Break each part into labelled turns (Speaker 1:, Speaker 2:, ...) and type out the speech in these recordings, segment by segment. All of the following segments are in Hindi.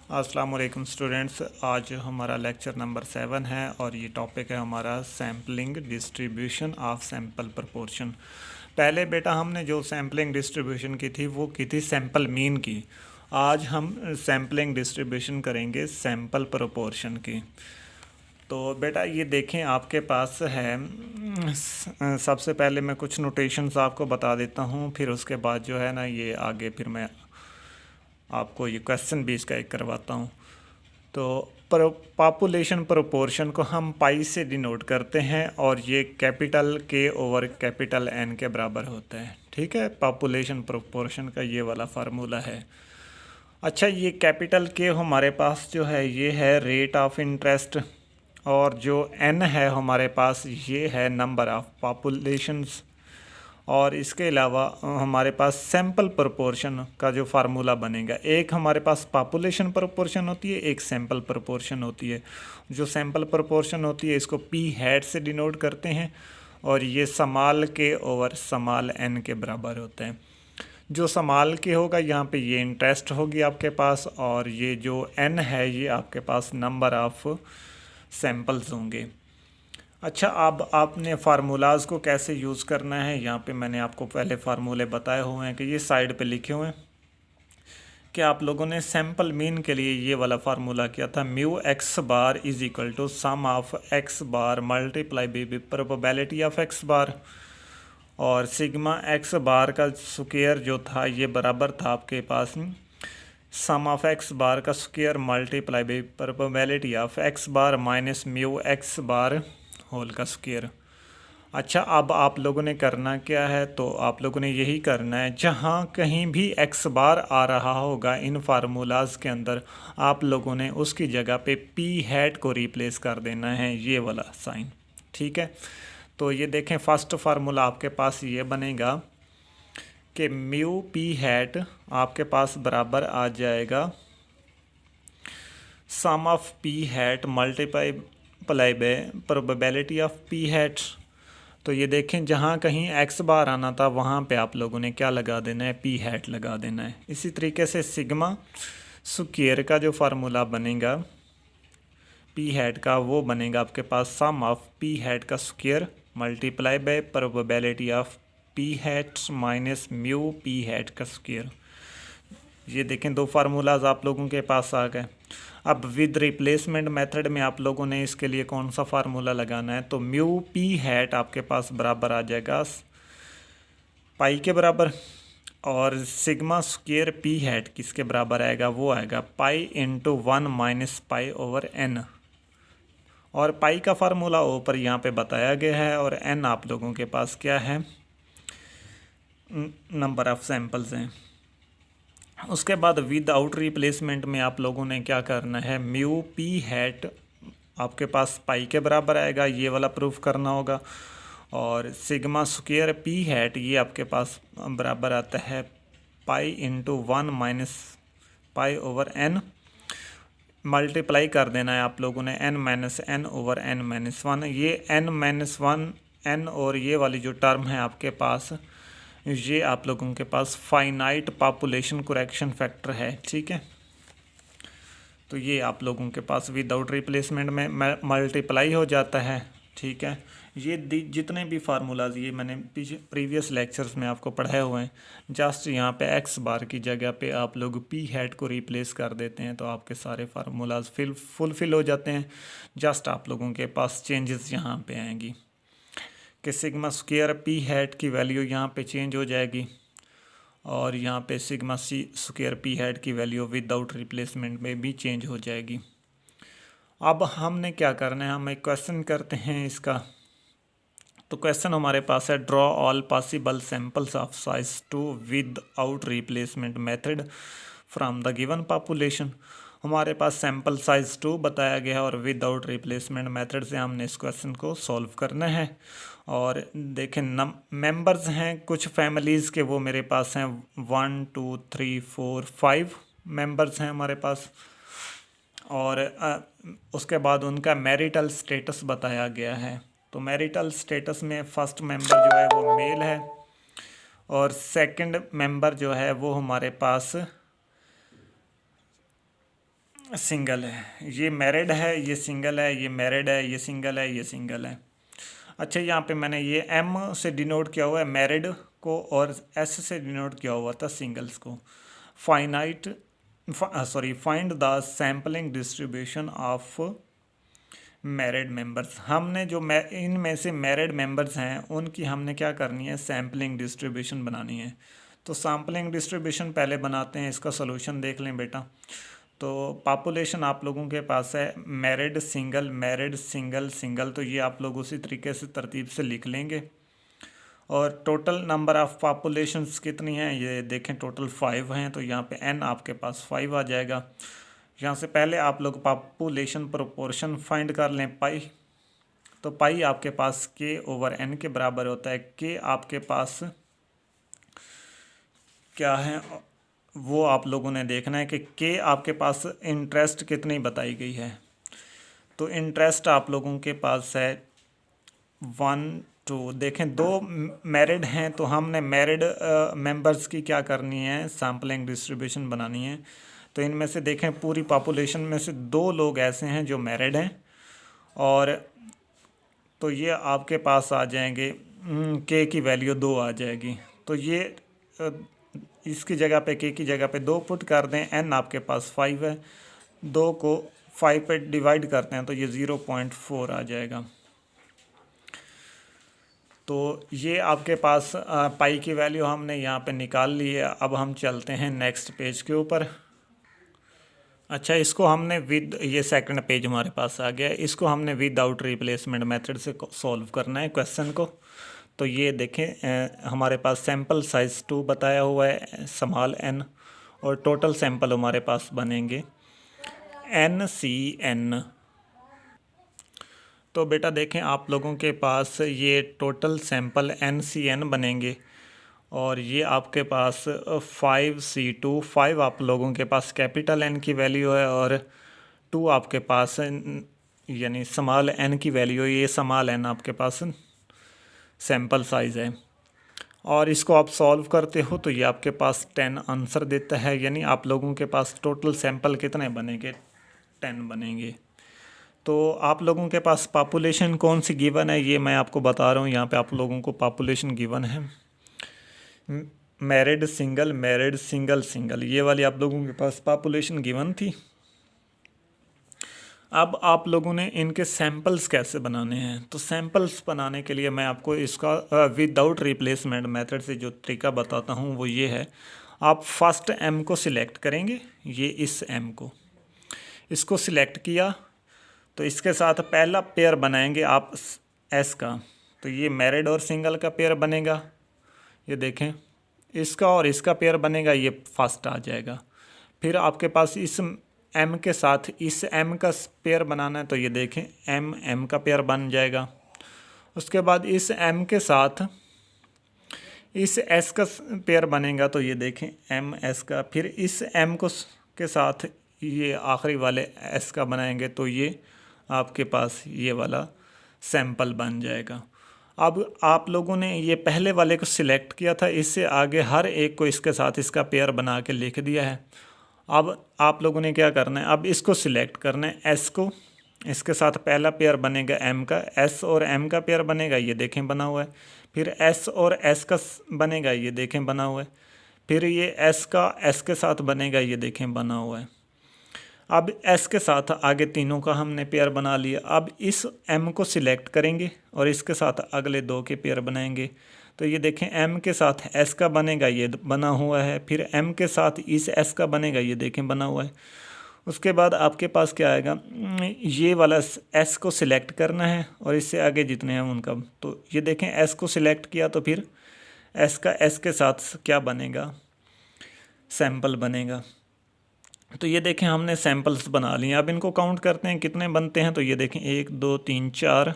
Speaker 1: अस्सलाम वालेकुम स्टूडेंट्स। आज हमारा लेक्चर नंबर 7 है और ये टॉपिक है हमारा sampling distribution of sample proportion. पहले बेटा हमने जो सैम्पलिंग डिस्ट्रीब्यूशन की थी वो की थी सैम्पल मीन की। आज हम सैम्पलिंग डिस्ट्रीब्यूशन करेंगे सैम्पल प्रोपोर्शन की। तो बेटा ये देखें आपके पास है। सबसे पहले मैं कुछ नोटेशंस आपको बता देता हूँ, फिर उसके बाद जो है ना ये आगे फिर मैं आपको ये क्वेश्चन भी इसका एक करवाता हूँ। तो पॉपुलेशन प्रोपोर्शन को हम पाई से डिनोट करते हैं और ये कैपिटल के ओवर कैपिटल एन के बराबर होता है। ठीक है, पॉपुलेशन प्रोपोर्शन का ये वाला फार्मूला है। अच्छा, ये कैपिटल के हमारे पास जो है ये है रेट ऑफ इंटरेस्ट, और जो एन है हमारे पास ये है नंबर ऑफ पॉपुलेशंस, और इसके अलावा हमारे पास सैम्पल प्रोपोर्शन का जो फार्मूला बनेगा, एक हमारे पास पॉपुलेशन प्रोपोर्शन होती है, एक सैम्पल प्रोपोर्शन होती है। जो सैम्पल प्रोपोर्शन होती है इसको पी हैट से डिनोट करते हैं और ये स्मॉल के ओवर स्मॉल एन के बराबर होते हैं। जो स्मॉल के होगा यहाँ पे ये इंटरेस्ट होगी आपके पास, और ये जो एन है ये आपके पास नंबर ऑफ सैम्पल्स होंगे। अच्छा, अब आपने फार्मूलाज को कैसे यूज़ करना है, यहाँ पे मैंने आपको पहले फार्मूले बताए हुए हैं कि ये साइड पे लिखे हुए हैं कि आप लोगों ने सैम्पल मीन के लिए ये वाला फार्मूला किया था, mu x bar is equal to sum of x bar multiply by probability of x bar, और सिग्मा एक्स बार का स्क्वायर जो था ये बराबर था आपके पास सम ऑफ एक्स बार का square multiply by probability of x bar minus mu x bar whole का स्क्वायर। अच्छा, अब आप लोगों ने करना क्या है, तो आप लोगों ने यही करना है, जहाँ कहीं भी एक्स बार आ रहा होगा इन फार्मूलाज के अंदर, आप लोगों ने उसकी जगह पे पी हैट को रिप्लेस कर देना है, ये वाला साइन। ठीक है, तो ये देखें फर्स्ट फार्मूला आपके पास ये बनेगा कि म्यू पी हैट आपके पास बराबर आ जाएगा sum of p hat multiply by probability of p hat. तो ये देखें जहाँ कहीं एक्स बार आना था वहाँ पे आप लोगों ने क्या लगा देना है, पी हैट लगा देना है। इसी तरीके से सिग्मा स्क्वायर का जो फार्मूला बनेगा पी हैट का, वो बनेगा आपके पास सम ऑफ पी हैट का square multiply by probability of p hat minus mu P hat का स्क्वायर। ये देखें दो फार्मूलाज आप लोगों के पास आ गए। अब विद रिप्लेसमेंट मेथड में आप लोगों ने इसके लिए कौन सा फार्मूला लगाना है, तो म्यू पी हैट आपके पास बराबर आ जाएगा पाई के बराबर, और सिग्मा स्क्वायर पी हैट किसके बराबर आएगा, वो आएगा pi into 1 minus pi over n, और पाई का फार्मूला ऊपर यहाँ पे बताया गया है, और एन आप लोगों के पास क्या है, नंबर ऑफ सैंपल्स हैं। उसके बाद विद आउट रिप्लेसमेंट में आप लोगों ने क्या करना है, म्यू पी हैट आपके पास पाई के बराबर आएगा, ये वाला प्रूफ करना होगा, और सिग्मा स्क्वायर पी हैट ये आपके पास बराबर आता है pi into 1 minus pi over n, multiply कर देना है आप लोगों ने n minus n over n minus 1। ये एन माइनस 1 एन और ये वाली जो टर्म है आपके पास, ये आप लोगों के पास फाइनाइट पॉपुलेशन करेक्शन फैक्टर है। ठीक है, तो ये आप लोगों के पास विदाउट रिप्लेसमेंट में मल्टीप्लाई हो जाता है। ठीक है, ये जितने भी फार्मूलाज ये मैंने प्रीवियस लेक्चर्स में आपको पढ़ाए हुए हैं, जस्ट यहाँ पे एक्स बार की जगह पे आप लोग पी हैट को रिप्लेस कर देते हैं तो आपके सारे फार्मूलाज फुलफिल हो जाते हैं। जस्ट आप लोगों के पास चेंजेस यहाँ पे आएंगी कि सिग्मा स्क्वायर पी हैट की वैल्यू यहाँ पे चेंज हो जाएगी, और यहाँ पे sigma c square p hat की वैल्यू विदाउट रिप्लेसमेंट में भी चेंज हो जाएगी। अब हमने क्या करना है, हम एक क्वेश्चन करते हैं इसका। तो क्वेश्चन हमारे पास है, draw all possible samples of size 2 with out replacement method from the given population. हमारे पास सैंपल साइज 2 बताया गया है और विदाउट रिप्लेसमेंट मेथड से हमने इस क्वेश्चन को सॉल्व करना है। और देखें मेंबर्स हैं कुछ फैमिलीज़ के, वो मेरे पास हैं 1 2 3 4 5 मेंबर्स हैं हमारे पास, और उसके बाद उनका मैरिटल स्टेटस बताया गया है। तो मैरिटल स्टेटस में फर्स्ट मेंबर जो है वो मेल है, और सेकंड मेंबर जो है वो हमारे पास सिंगल है, ये मैरिड है, ये सिंगल है, ये मैरिड है, ये सिंगल है, ये सिंगल है। अच्छा, यहाँ पे मैंने ये एम से डिनोट किया हुआ है मैरिड को और एस से डिनोट किया हुआ था सिंगल्स को। Finite find the sampling distribution of married members. हमने जो इनमें से मैरिड मेंबर्स हैं उनकी हमने क्या करनी है, सैम्पलिंग डिस्ट्रीब्यूशन बनानी है। तो सैम्पलिंग डिस्ट्रीब्यूशन पहले बनाते हैं, इसका सोल्यूशन देख लें बेटा। तो पॉपुलेशन आप लोगों के पास है मैरिड सिंगल सिंगल, तो ये आप लोग उसी तरीके से तरतीब से लिख लेंगे। और टोटल नंबर ऑफ़ पॉपुलेशंस कितनी हैं ये देखें, टोटल 5 हैं, तो यहाँ पे n आपके पास 5 आ जाएगा। यहाँ से पहले आप लोग पॉपुलेशन प्रोपोर्शन फाइंड कर लें पाई। तो पाई आपके पास k/n के बराबर होता है। k आपके पास क्या है वो आप लोगों ने देखना है कि k आपके पास इंटरेस्ट कितनी बताई गई है। तो इंटरेस्ट आप लोगों के पास है 1 2। देखें, 2 मैरिड हैं तो हमने मैरिड मेंबर्स की क्या करनी है, सैम्पलिंग डिस्ट्रीब्यूशन बनानी है। तो इनमें से देखें पूरी पॉपुलेशन में से 2 लोग ऐसे हैं जो मैरिड हैं, और तो ये आपके पास आ जाएंगे, के की वैल्यू 2 आ जाएगी। तो ये इसकी जगह पे के की जगह पे 2 पुट कर दें। n आपके पास 5 है, 2 को 5 पे डिवाइड करते हैं तो ये 0.4 आ जाएगा। तो ये आपके पास पाई की वैल्यू हमने यहाँ पे निकाल ली है। अब हम चलते हैं नेक्स्ट पेज के ऊपर। अच्छा, इसको हमने विद, ये सेकंड पेज हमारे पास आ गया है, इसको हमने विदाउट रिप्लेसमेंट मेथड से सॉल्व करना है क्वेश्चन को। तो ये देखें, हमारे पास सैम्पल साइज़ 2 बताया हुआ है, स्मॉल n, और टोटल सैंपल हमारे पास बनेंगे NCN। तो बेटा देखें, आप लोगों के पास ये टोटल सैंपल NCN बनेंगे, और ये आपके पास 5C2, 5 आप लोगों के पास कैपिटल N की वैल्यू है, और 2 आपके पास यानी स्मॉल n की वैल्यू है। ये स्मॉल n आपके पास सैंपल साइज़ है, और इसको आप सॉल्व करते हो तो ये आपके पास 10 आंसर देता है। यानी आप लोगों के पास टोटल सैंपल कितने बनेंगे, 10 बनेंगे। तो आप लोगों के पास पॉपुलेशन कौन सी गिवन है ये मैं आपको बता रहा हूँ। यहाँ पे आप लोगों को पॉपुलेशन गिवन है मैरिड सिंगल सिंगल, ये वाली आप लोगों के पास पॉपुलेशन गिवन थी। अब आप लोगों ने इनके सैंपल्स कैसे बनाने हैं। तो सैंपल्स बनाने के लिए मैं आपको इसका विदाउट रिप्लेसमेंट मेथड से जो तरीका बताता हूँ वो ये है। आप फर्स्ट m को सिलेक्ट करेंगे, ये इस m को, इसको सिलेक्ट किया तो इसके साथ पहला पेयर बनाएंगे आप s का। तो ये मैरिड और सिंगल का पेयर बनेगा, ये देखें, इसका और इसका पेयर बनेगा, ये फर्स्ट आ जाएगा। फिर आपके पास इस m के साथ इस m का पेयर बनाना है, तो ये देखें m का पेयर बन जाएगा। उसके बाद इस m के साथ इस s का पेयर बनेगा, तो ये देखें s का। फिर इस m को के साथ ये आखिरी वाले s का बनाएंगे, तो ये आपके पास ये वाला सैंपल बन जाएगा। अब आप लोगों ने ये पहले वाले को सिलेक्ट किया था, इससे आगे हर एक को इसके साथ इसका पेयर बना के लिख दिया है। अब आप लोगों ने क्या करना है, अब इसको सिलेक्ट करना है s को, इसके साथ पहला पेयर बनेगा m का, s और m का पेयर बनेगा, ये देखें बना हुआ है। फिर s और s का बनेगा, ये देखें बना हुआ है। फिर ये s का s के साथ बनेगा, ये देखें बना हुआ है। अब s के साथ आगे तीनों का हमने पेयर बना लिया। अब इस m को सिलेक्ट करेंगे और इसके साथ अगले 2 के पेयर बनाएंगे। तो ये देखें m के साथ s का बनेगा, ये बना हुआ है। फिर m के साथ इस s का बनेगा, ये देखें बना हुआ है। उसके बाद आपके पास क्या आएगा, ये वाला s को सिलेक्ट करना है और इससे आगे जितने हैं उनका। तो ये देखें s को सिलेक्ट किया तो फिर s का s के साथ क्या बनेगा, सैंपल बनेगा। तो ये देखें हमने सैंपल्स बना लिए। अब इनको काउंट करते हैं कितने बनते हैं। तो ये देखें 1 2 3 4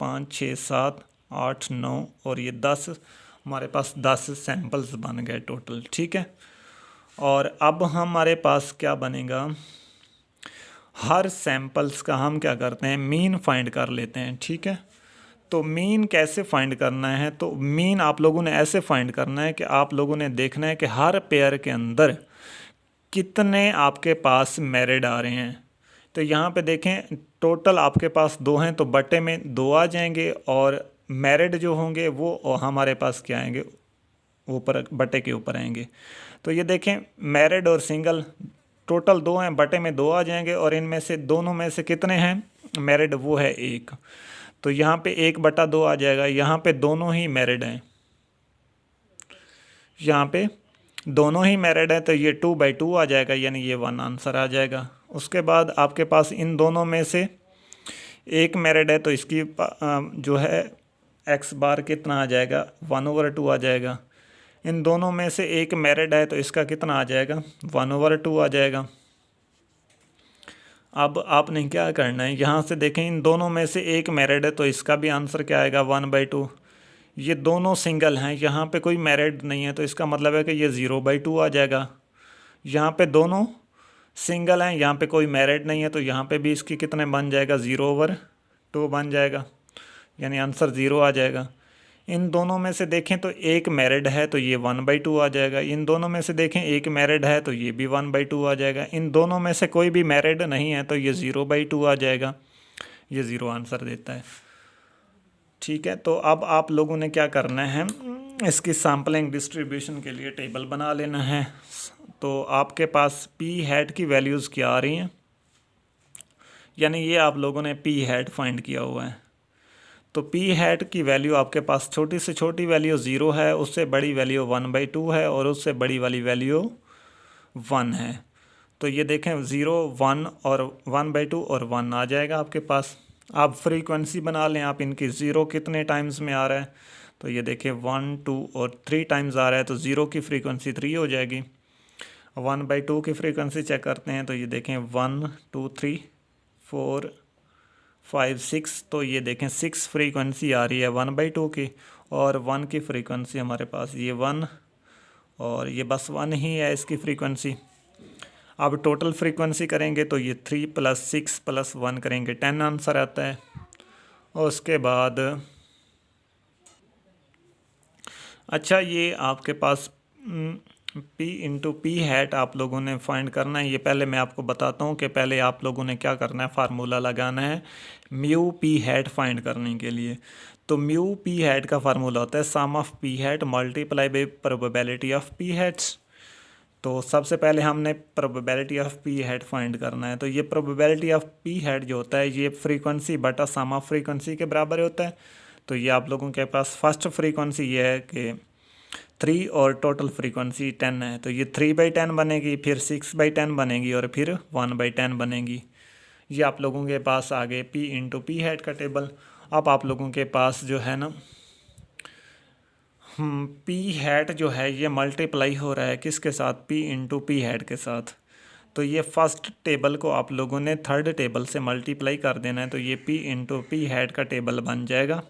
Speaker 1: 5 6 7 8 9 और ये 10, हमारे पास 10 सैंपल्स बन गए टोटल, ठीक है। और अब हमारे पास क्या बनेगा, हर सैंपल्स का हम क्या करते हैं, मीन फाइंड कर लेते हैं, ठीक है। तो मीन कैसे फाइंड करना है, तो मीन आप लोगों ने ऐसे फाइंड करना है कि आप लोगों ने देखना है कि हर पेयर के अंदर कितने आपके पास मैरिड आ रहे हैं। तो यहाँ पे देखें टोटल आपके पास 2 हैं तो बटे में 2 आ जाएंगे, और मैरिड जो होंगे वो हमारे पास क्या आएंगे, ऊपर बटे के ऊपर आएंगे। तो ये देखें मैरिड और सिंगल टोटल 2 हैं, बटे में 2 आ जाएंगे, और इनमें से दोनों में से कितने हैं मैरिड, वो है 1। तो यहाँ पे 1/2 आ जाएगा। यहाँ पे दोनों ही मैरिड हैं, यहाँ पे दोनों ही मैरिड है तो ये 2/2 आ जाएगा, यानी ये 1 आंसर आ जाएगा। उसके बाद आपके पास इन दोनों में से एक मैरिड है तो इसकी जो है एक्स बार कितना आ जाएगा, 1/2 आ जाएगा। इन दोनों में से एक मैरिड है तो इसका कितना आ जाएगा, 1/2 आ जाएगा। अब आपने क्या करना है, यहाँ से देखें इन दोनों में से एक मैरिड है तो इसका भी आंसर क्या आएगा, 1/2। ये दोनों सिंगल हैं, यहाँ पे कोई मैरिड नहीं है तो इसका मतलब है कि ये 0/2 आ जाएगा। यहाँ पे दोनों सिंगल हैं, यहाँ पे कोई मैरिड नहीं है तो यहाँ पे भी इसकी कितने बन जाएगा, 0/2 बन जाएगा, यानी आंसर 0 आ जाएगा। इन दोनों में से देखें तो एक मैरिड है तो ये 1/2 आ जाएगा। इन दोनों में से देखें एक मैरिड है तो ये भी 1/2 आ जाएगा। इन दोनों में से कोई भी मैरिड नहीं है तो ये 0/2 आ जाएगा। ये 0 आंसर देता है। ठीक है, तो अब आप लोगों ने क्या करना है, इसकी सैम्पलिंग डिस्ट्रीब्यूशन के लिए टेबल बना लेना है। तो आपके पास पी हैट की वैल्यूज़ क्या आ रही हैं, यानी ये आप लोगों ने पी हैट फाइंड किया हुआ है। तो पी हैट की वैल्यू आपके पास छोटी से छोटी वैल्यू 0 है, उससे बड़ी वैल्यू 1/2 है, और उससे बड़ी वाली वैल्यू 1 है। तो ये देखें 0, 1 और 1/2 और 1 आ जाएगा आपके पास। आप फ्रीक्वेंसी बना लें, आप इनकी 0 कितने टाइम्स में आ रहा है, तो ये देखें 1, 2 और 3 टाइम्स आ रहा है तो 0 की फ्रीक्वेंसी 3 हो जाएगी। 1/2 की फ्रीक्वेंसी चेक करते हैं तो ये देखें 1, 2, 3, 4, 5, 6, तो ये देखें 6 फ्रीक्वेंसी आ रही है 1/2 की, और 1 की फ्रीक्वेंसी हमारे पास ये 1, और ये बस 1 ही है इसकी फ्रीक्वेंसी। अब टोटल फ्रीक्वेंसी करेंगे तो ये 3 + 6 + 1 करेंगे 10 आंसर आता है। और उसके बाद अच्छा, ये आपके पास P × P हैट आप लोगों ने फाइंड करना है। ये पहले मैं आपको बताता हूँ कि पहले आप लोगों ने क्या करना है, फार्मूला लगाना है म्यू P हैट फाइंड करने के लिए। तो म्यू P हैट का फार्मूला होता है sum of P hat multiply by probability of P hats. तो सबसे पहले हमने probability of P hat find करना है। तो ये प्रोबेबिलिटी ऑफ P हैट जो होता है ये फ्रीक्वेंसी बटा सम ऑफ फ्रीक्वेंसी के बराबर होता है। तो ये आप लोगों के पास फर्स्ट फ्रीक्वेंसी ये है कि 3 और टोटल फ्रीक्वेंसी 10 है, तो ये 3/10 बनेगी, फिर 6/10 बनेगी, और फिर 1/10 बनेगी। ये आप लोगों के पास आगे P × P हैट का टेबल। अब आप लोगों के पास जो है ना P हैट जो है ये मल्टीप्लाई हो रहा है किसके साथ, P × P हैट के साथ। तो ये फर्स्ट टेबल को आप लोगों ने थर्ड टेबल से मल्टीप्लाई कर देना है, तो ये P × P हैट का टेबल बन जाएगा।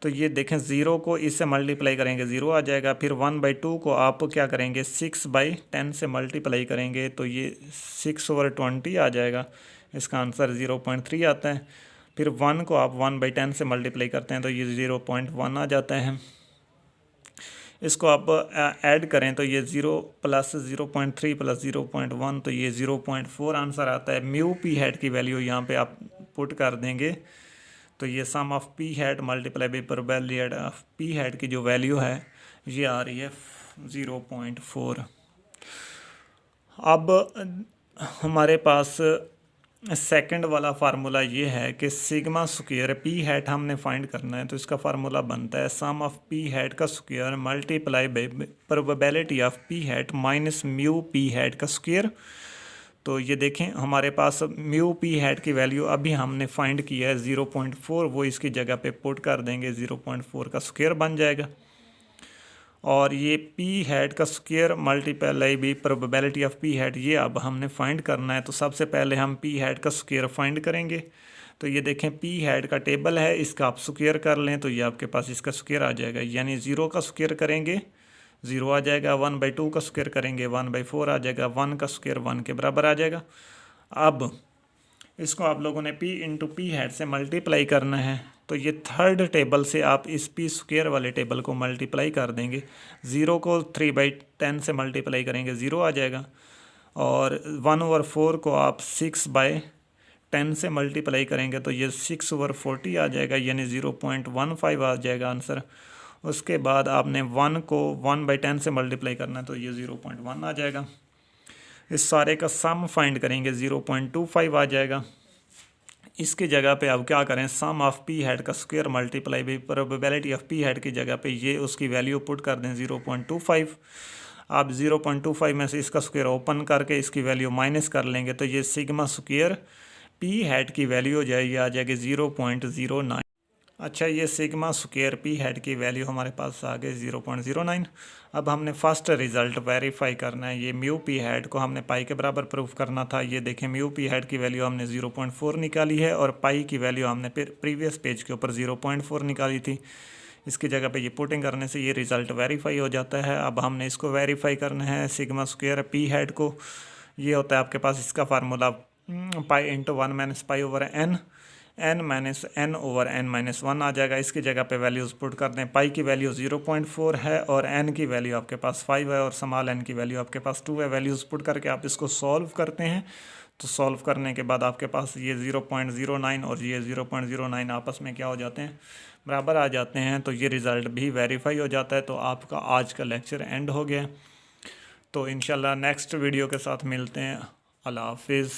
Speaker 1: तो ये देखें 0 को इससे मल्टीप्लाई करेंगे 0 आ जाएगा, फिर 1/2 को आप क्या करेंगे 6/10 से मल्टीप्लाई करेंगे तो ये 6/20 आ जाएगा, इसका आंसर 0.3 आता है। फिर 1 को आप 1/10 से मल्टीप्लाई करते हैं तो ये 0.1 आ जाता है। इसको आप ऐड करें तो ये 0 + 0.3 + 0.1 तो ये 0.4 आंसर आता है। म्यू P हैट की वैल्यू यहाँ पे आप पुट कर देंगे तो ये sum of P hat multiply by probability of P hat की जो वैल्यू है ये आ रही है 0.4। अब हमारे पास सेकंड वाला फार्मूला ये है कि सिग्मा स्क्वायर P हैट हमने फाइंड करना है। तो इसका फार्मूला बनता है सम ऑफ P हैट का square multiply by probability of P hat minus mu P hat का स्क्वायर। तो ये देखें हमारे पास म्यू P हैट की वैल्यू अभी हमने फाइंड किया है 0.4, वो इसकी जगह पे पुट कर देंगे, 0.4 का स्क्वायर बन जाएगा। और ये P हैट का square multiply by probability of P hat ये अब हमने फाइंड करना है। तो सबसे पहले हम P हैट का स्क्वायर फाइंड करेंगे। तो ये देखें P हैट का टेबल है, इसका आप स्क्वायर कर लें तो ये आपके पास इसका स्क्वायर आ जाएगा, यानी 0 का स्क्वायर करेंगे 0 आ जाएगा, 1/2 का स्क्वायर करेंगे 1/4 आ जाएगा, 1 का स्क्वायर 1 के बराबर आ जाएगा। अब इसको आप लोगों ने P × P हैट से मल्टीप्लाई करना है। तो ये थर्ड टेबल से आप इस P स्क्वायर वाले टेबल को मल्टीप्लाई कर देंगे। 0 को 3/10 से मल्टीप्लाई करेंगे 0 आ जाएगा, और 1/4 को आप 6/10 से मल्टीप्लाई करेंगे तो ये 6/40 आ जाएगा, यानी 0.15 आ जाएगा आंसर। उसके बाद आपने 1 को 1/10 से मल्टीप्लाई करना है तो ये 0.1 आ जाएगा। इस सारे का सम फाइंड करेंगे 0.25 आ जाएगा। इसकी जगह पे अब क्या करें, सम ऑफ पी हेड का square multiply by probability of P head की जगह पे ये उसकी वैल्यू पुट कर दें 0.25। आप 0.25 में से इसका स्क्वायर ओपन करके इसकी वैल्यू माइनस कर लेंगे तो ये सिग्मा स्क्वायर पी हेड की वैल्यू हो जाएगी, आ जाएगी 0.09। अच्छा, ये सिग्मा स्क्वायर पी हेड की वैल्यू हमारे पास आ गई 0.09। अब हमने फर्स्ट रिज़ल्ट वेरीफाई करना है। ये म्यू पी हेड को हमने पाई के बराबर प्रूफ करना था। ये देखें, म्यू पी हेड की वैल्यू हमने 0.4 निकाली है और पाई की वैल्यू हमने प्रीवियस पेज के ऊपर 0.4 निकाली थी। इसकी जगह पे ये पुटिंग करने से ये रिज़ल्ट वेरीफाई हो जाता है। अब हमने इसको वेरीफाई करना है सिग्मा स्क्वायर पी हेड को। ये होता है आपके पास इसका फार्मूला पाई इंटू 1 - पाई n - n/n-1 आ जाएगा। इसकी जगह पे वैल्यूज़ पुट कर दें। पाई की वैल्यू 0.4 है और n की वैल्यू आपके पास 5 है और स्मॉल n की वैल्यू आपके पास 2 है। वैल्यूज़ पुट करके आप इसको सॉल्व करते हैं तो सॉल्व करने के बाद आपके पास ये 0.09 और ये 0.09 आपस में क्या हो जाते हैं, बराबर आ जाते हैं। तो ये रिज़ल्ट भी वेरीफाई हो जाता है। तो आपका आज का लेक्चर एंड हो गया। तो इंशाल्लाह नेक्स्ट वीडियो के साथ मिलते हैं। अल्लाह हाफिज़।